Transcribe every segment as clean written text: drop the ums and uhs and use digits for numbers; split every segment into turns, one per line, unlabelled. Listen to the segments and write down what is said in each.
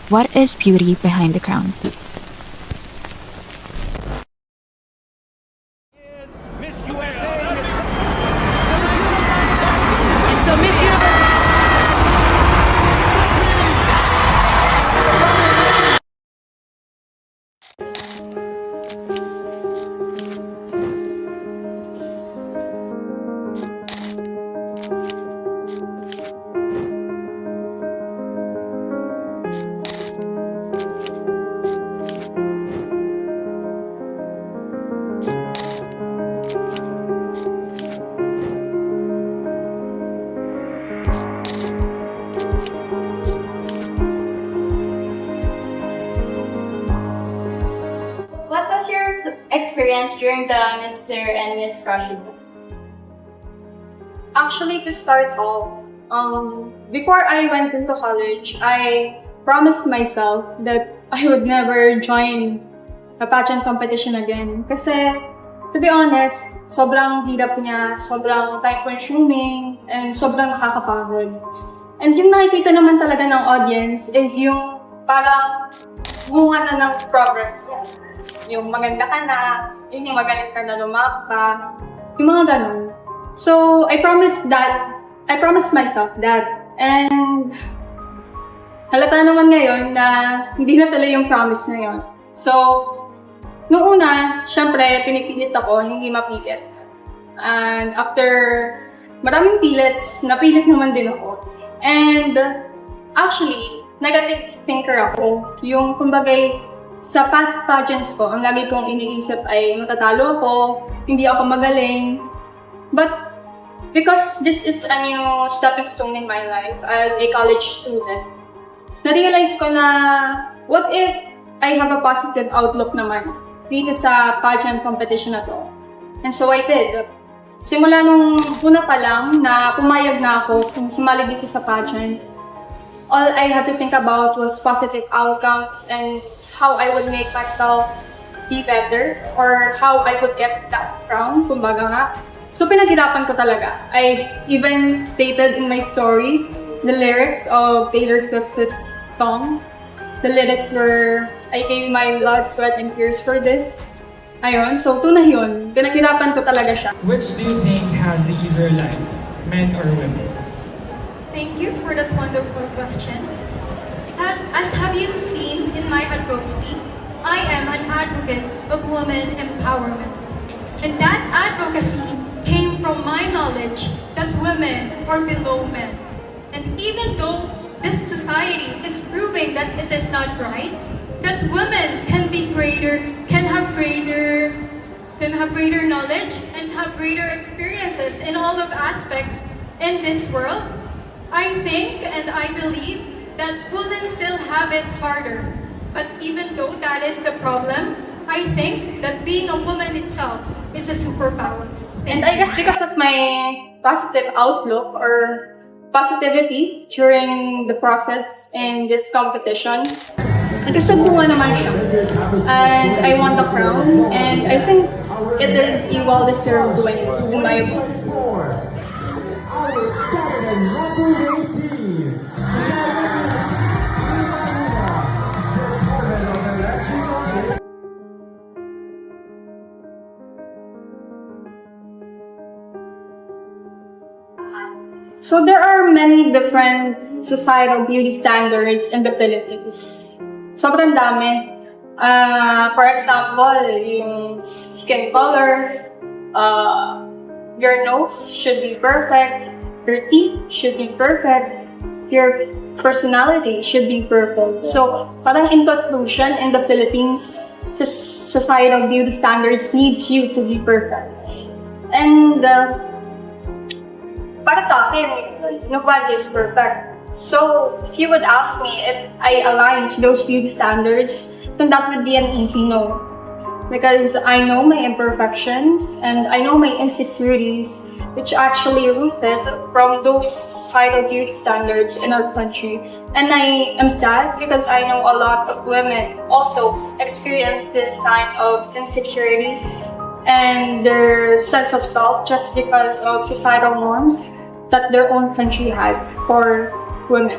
what is beauty behind the crown?
So Miss Universe.
What was your experience during the Mr. and Miss Crushing?
Actually, to start off, before I went into college, I promised myself that I would never join a pageant competition again. Kasi, to be honest, sobrang hirap niya, sobrang time-consuming, and sobrang nakakapagod. And yung nakikita naman talaga ng audience is yung parang bunga na ng progress mo. Yung maganda ka na, yung magaling ka na lumapa, yung mga ganun. So, I promised myself that, and halata naman ngayon na hindi na tuloy yung promise na yun. So, nung una, syempre, pinipilit ako, hindi mapilit. And after maraming pilits, napilit naman din ako. And actually, negative thinker ako. Yung kumbagay, sa past pageants ko, ang lagi kong iniisip ay matatalo ako, hindi ako magaling. But because this is a new stepping stone in my life as a college student, na-realize ko na what if I have a positive outlook naman dito sa pageant competition na to. And so I did. Simula nung una pa lang na pumayag na ako kung sumali dito sa pageant, all I had to think about was positive outcomes and how I would make myself be better or how I would get that crown, kumbaga nga. So pinaghirapan ko talaga. I even stated in my story the lyrics of Taylor Swift's song. The lyrics were, I gave my blood, sweat, and tears for this. Ayun, so tunay yun. Pinaghirapan ko talaga siya.
Which do you think has the easier life, men or women?
Thank you for that wonderful question. As have you seen in my advocacy, I am an advocate of women empowerment. And that advocacy came from my knowledge that women are below men. And even though this society is proving that it is not right, that women can be greater, can have greater knowledge and have greater experiences in all of aspects in this world, I think and I believe that women still have it harder. But even though that is the problem, I think that being a woman itself is a superpower.
And I guess because of my positive outlook or positivity during the process in this competition, nagkasagpunga naman siya as I won the crown, and I think it is a well-deserved win in my opinion. So there are many different societal beauty standards in the Philippines. Sobrang dami. For example, yung skin color, your nose should be perfect, your teeth should be perfect, your personality should be perfect. So parang in conclusion, in the Philippines, societal beauty standards needs you to be perfect. And para sa akin, nobody is perfect. So, if you would ask me if I align to those beauty standards, then that would be an easy no. Because I know my imperfections and I know my insecurities, which actually rooted from those societal beauty standards in our country. And I am sad because I know a lot of women also experience this kind of insecurities and their sense of self just because of societal norms that their own country has for women.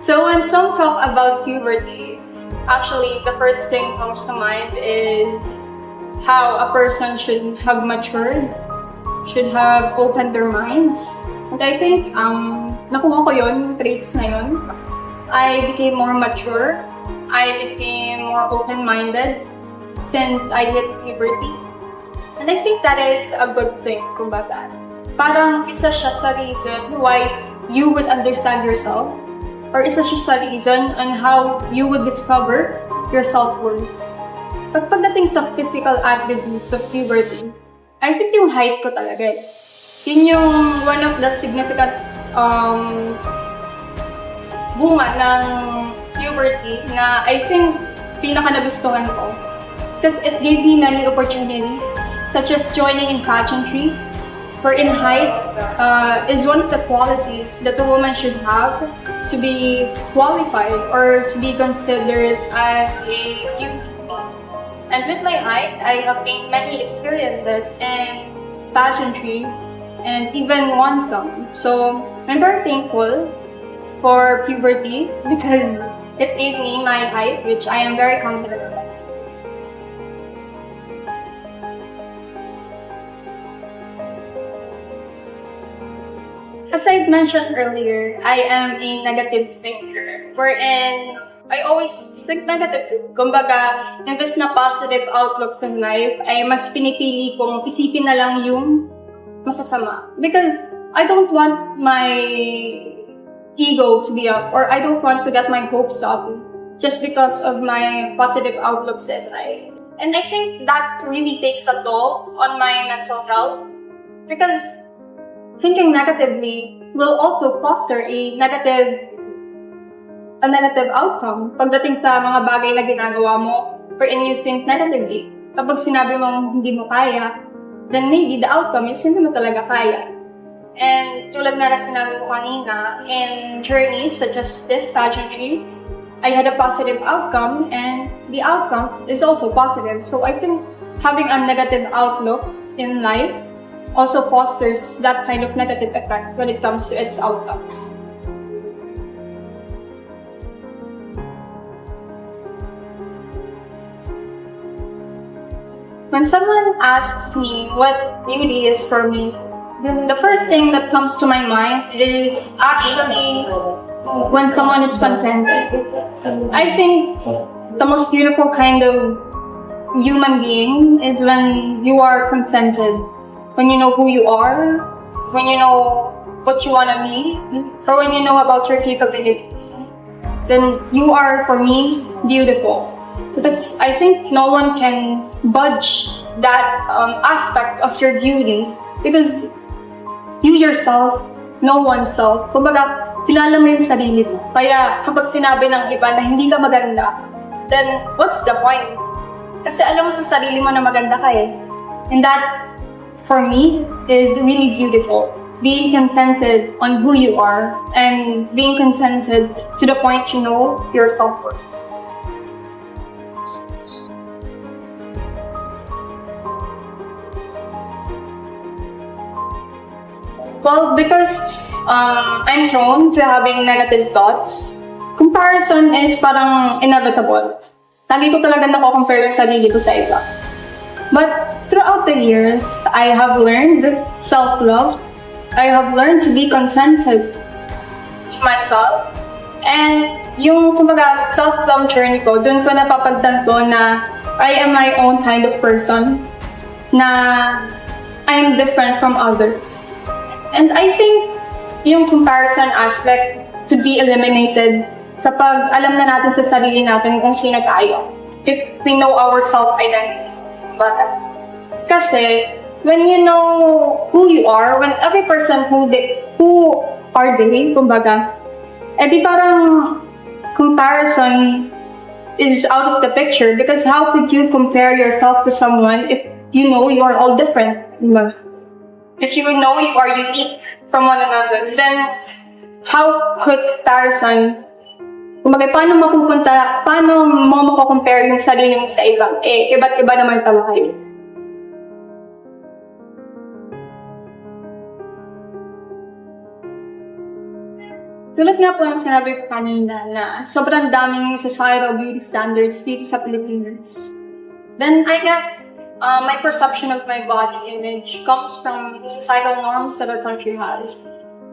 So when some talk about puberty, actually the first thing comes to mind is how a person should have matured, should have opened their minds. And I think nakuha ko yun, traits na yun. I became more mature. I became more open-minded since I hit puberty. And I think that is a good thing, kumbaga. Parang isa siya sa reason why you would understand yourself, or isa siya sa reason on how you would discover your self-worth. Pagdating sa physical attributes of puberty, I think yung height ko talaga eh. Yun yung one of the significant bunga ng puberty na I think pinaka nagustuhan ko. Because it gave me many opportunities, such as joining in pageantries, wherein height is one of the qualities that a woman should have to be qualified or to be considered as a beauty. And with my height, I have gained many experiences in pageantry and even won some. So I'm very thankful for puberty because it gave me my height, which I am very confident about. As I mentioned earlier, I am a negative thinker, wherein I always think negative. Kumbaga, imbes na positive outlooks in life, ay mas pinipili kong isipin na lang yung masasama. Because I don't want my ego to be up, or I don't want to get my hopes up just because of my positive outlooks in life. And I think that really takes a toll on my mental health because thinking negatively will also foster a negative outcome pagdating sa mga bagay na ginagawa mo wherein you think negatively. Kapag sinabi mong hindi mo kaya, then maybe the outcome is hindi mo talaga kaya. And tulad na sinabi ko kanina, in journeys such as this pageantry, I had a positive outcome and the outcome is also positive. So I think having a negative outlook in life also fosters that kind of negative effect when it comes to its outcomes. When someone asks me what beauty is for me, the first thing that comes to my mind is actually when someone is contented. I think the most beautiful kind of human being is when you are contented. When you know who you are, when you know what you want to be, or when you know about your capabilities. Then you are, for me, beautiful. Because I think no one can budge that aspect of your beauty because you yourself know oneself. Kumbaga, kilala mo yung sarili mo. Kaya kapag sinabi ng iba na hindi ka maganda, then what's the point? Kasi alam mo sa sarili mo na maganda ka eh. And that, for me, is really beautiful. Being contented on who you are and being contented to the point you know your self-worth. Well, because I'm prone to having negative thoughts, comparison is parang inevitable. Lagi ko talaga nako-compare yung sarili ko sa iba. But throughout the years, I have learned self-love. I have learned to be contented to myself. And yung kumbaga self-love journey ko, doon ko napapagtanto na I am my own kind of person, na I'm different from others. And I think yung comparison aspect could be eliminated kapag alam na natin sa sarili natin kung sino tayo. If we know our self-identity. Kasi when you know who you are, when every person who are they, kumbaga, edi parang comparison is out of the picture because how could you compare yourself to someone if you know you are all different? Diba? If you know you are unique from one another, then how could comparison, kumbaga, paano mo mako-compare yung sarili mo sa iba? Eh, iba't iba naman pala kayo. tulad nga po ng sinabi ko kanina na sobrang daming societal beauty standards dito sa Pilipinas. Then I guess my perception of my body image comes from the societal norms that our country has.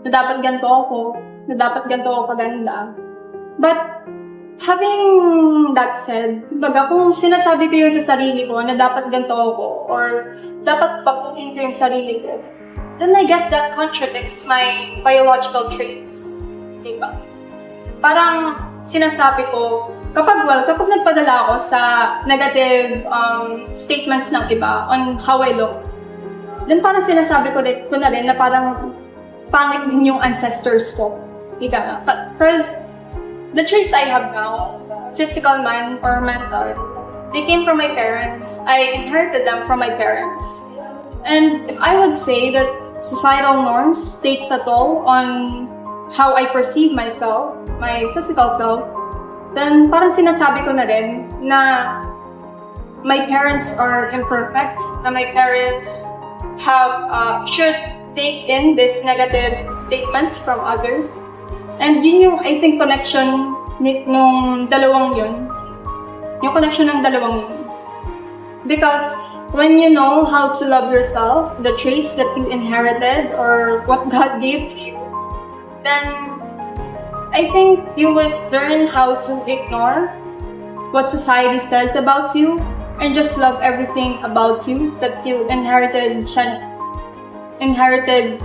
Na dapat ganito ako, na dapat ganito ako kaganda. But having that said, baga kung sinasabi ko yung sa sarili ko na dapat ganito ako or dapat papukin ko yung sarili ko, then I guess that contradicts my biological traits. Diba? Parang sinasabi ko, kapag nagpadala ako sa negative statements ng iba on how I look, then parang sinasabi ko na rin na parang pangit din yung ancestors ko. Ika, because the traits I have now, physical man or mental, they came from my parents. I inherited them from my parents. And if I would say that societal norms takes a toll on how I perceive myself, my physical self, then parang sinasabi ko na rin na my parents are imperfect, na my parents should take in these negative statements from others. And yun yung, I think, connection nung dalawang yun. Yung connection ng dalawang yun. Because when you know how to love yourself, the traits that you inherited or what God gave to you, then I think you would learn how to ignore what society says about you and just love everything about you that you inherited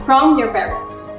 from your parents.